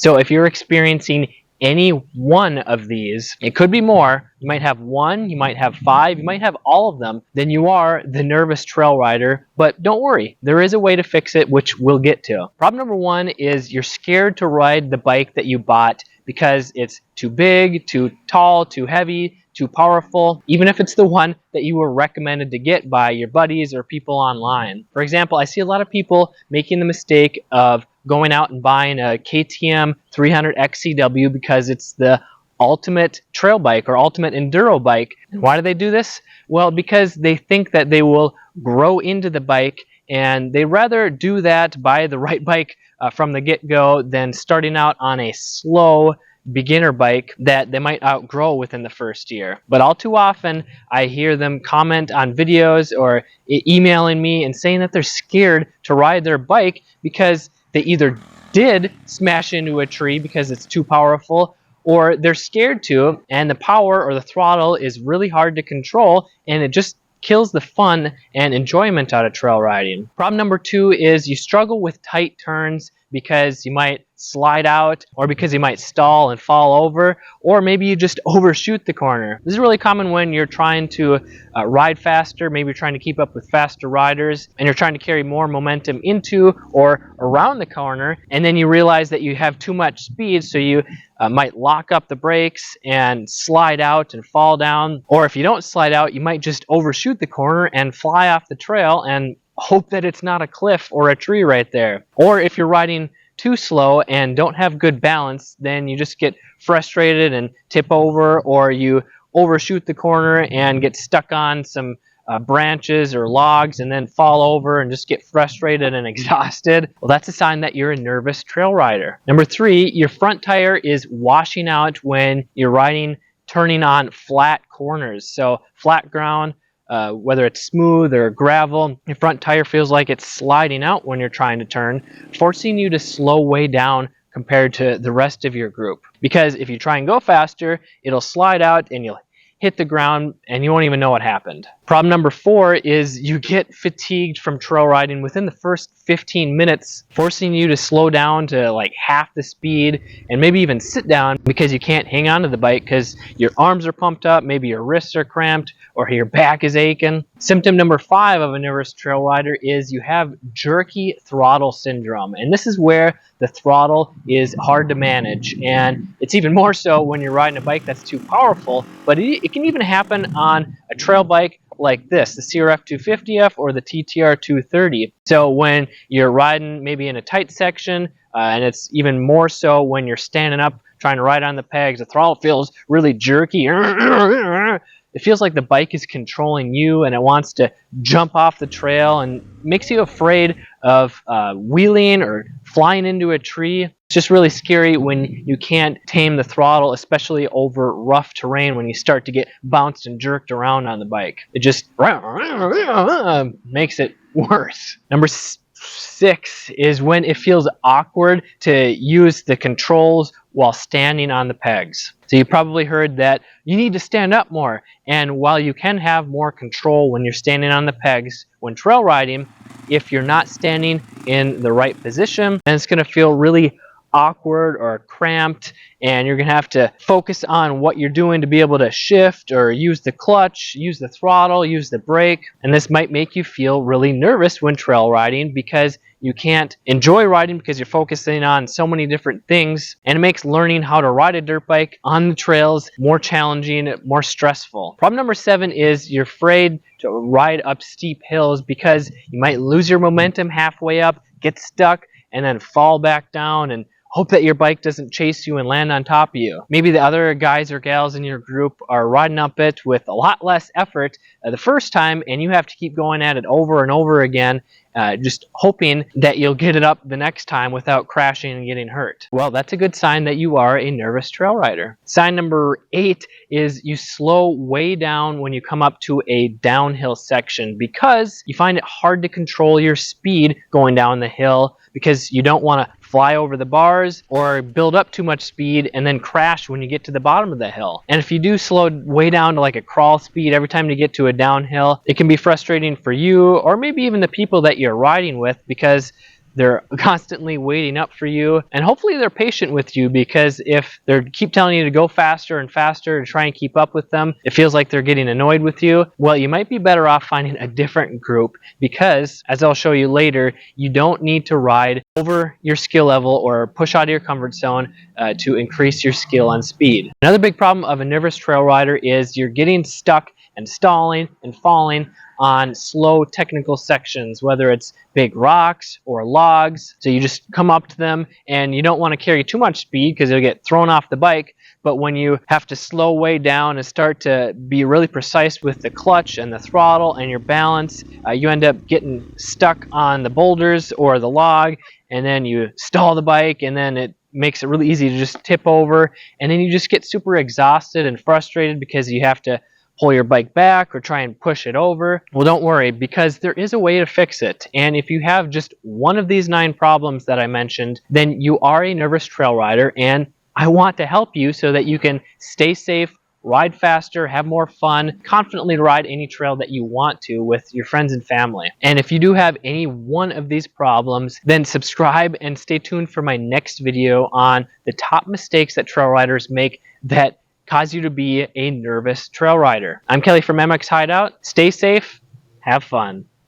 So if you're experiencing any one of these, it could be more, you might have one, you might have five, you might have all of them, then you are the nervous trail rider. But don't worry, there is a way to fix it, which we'll get to. Problem number one is you're scared to ride the bike that you bought because it's too big, too tall, too heavy, too powerful, even if it's the one that you were recommended to get by your buddies or people online. For example, I see a lot of people making the mistake of going out and buying a KTM 300 XCW because it's the ultimate trail bike or ultimate enduro bike. And why do they do this? Well, because they think that they will grow into the bike, and they rather do that, buy the right bike from the get-go, than starting out on a slow beginner bike that they might outgrow within the first year. But all too often I hear them comment on videos or emailing me and saying that they're scared to ride their bike because they either did smash into a tree because it's too powerful, or they're scared to, and the power or the throttle is really hard to control, and it just kills the fun and enjoyment out of trail riding. Problem number two is you struggle with tight turns because you might slide out, or because you might stall and fall over, or maybe you just overshoot the corner. This is really common when you're trying to ride faster. Maybe you're trying to keep up with faster riders and you're trying to carry more momentum into or around the corner, and then you realize that you have too much speed, so you might lock up the brakes and slide out and fall down. Or if you don't slide out, you might just overshoot the corner and fly off the trail and hope that it's not a cliff or a tree right there. Or if you're riding too slow and don't have good balance, then you just get frustrated and tip over, or you overshoot the corner and get stuck on some branches or logs and then fall over and just get frustrated and exhausted. Well, that's a sign that you're a nervous trail rider. Number three, your front tire is washing out when you're riding, turning on flat corners. So flat ground, whether it's smooth or gravel, your front tire feels like it's sliding out when you're trying to turn, forcing you to slow way down compared to the rest of your group. Because if you try and go faster, it'll slide out and you'll hit the ground and you won't even know what happened. Problem number four is you get fatigued from trail riding within the first 15 minutes, forcing you to slow down to like half the speed and maybe even sit down because you can't hang on to the bike because your arms are pumped up, maybe your wrists are cramped, or your back is aching. Symptom number five of a nervous trail rider is you have jerky throttle syndrome. And this is where the throttle is hard to manage. And it's even more so when you're riding a bike that's too powerful, but it can even happen on a trail bike like this, the CRF 250F or the TTR 230. So when you're riding maybe in a tight section, and it's even more so when you're standing up trying to ride on the pegs, the throttle feels really jerky. It feels like the bike is controlling you and it wants to jump off the trail and makes you afraid of wheeling or flying into a tree. It's just really scary when you can't tame the throttle, especially over rough terrain when you start to get bounced and jerked around on the bike. It just makes it worse. Number six is when it feels awkward to use the controls while standing on the pegs. So you probably heard that you need to stand up more. And while you can have more control when you're standing on the pegs when trail riding, if you're not standing in the right position, then it's going to feel really awkward or cramped, and you're going to have to focus on what you're doing to be able to shift or use the clutch, use the throttle, use the brake. And this might make you feel really nervous when trail riding because you can't enjoy riding because you're focusing on so many different things, and it makes learning how to ride a dirt bike on the trails more challenging, more stressful. Problem number seven is you're afraid to ride up steep hills because you might lose your momentum halfway up, get stuck, and then fall back down and hope that your bike doesn't chase you and land on top of you. Maybe the other guys or gals in your group are riding up it with a lot less effort the first time, and you have to keep going at it over and over again, just hoping that you'll get it up the next time without crashing and getting hurt. Well, that's a good sign that you are a nervous trail rider. Sign number 8 is you slow way down when you come up to a downhill section because you find it hard to control your speed going down the hill because you don't want to fly over the bars or build up too much speed and then crash when you get to the bottom of the hill. And if you do slow way down to like a crawl speed every time you get to a downhill, it can be frustrating for you or maybe even the people that you're riding with because They're constantly waiting up for you, and hopefully they're patient with you, because if they keep telling you to go faster and faster to try and keep up with them, it feels like they're getting annoyed with you. Well, you might be better off finding a different group, because as I'll show you later, you don't need to ride over your skill level or push out of your comfort zone to increase your skill and speed. Another big problem of a nervous trail rider is you're getting stuck and stalling and falling on slow technical sections, whether it's big rocks or logs. So you just come up to them and you don't want to carry too much speed because you'll get thrown off the bike. But when you have to slow way down and start to be really precise with the clutch and the throttle and your balance, you end up getting stuck on the boulders or the log, and then you stall the bike, and then it makes it really easy to just tip over, and then you just get super exhausted and frustrated because you have to pull your bike back or try and push it over. Well, don't worry, because there is a way to fix it. And if you have just one of these 9 problems that I mentioned, then you are a nervous trail rider, and I want to help you so that you can stay safe, ride faster, have more fun, confidently ride any trail that you want to with your friends and family. And if you do have any one of these problems, then subscribe and stay tuned for my next video on the top mistakes that trail riders make that cause you to be a nervous trail rider. I'm Kelly from Motocross Hideout. Stay safe, have fun.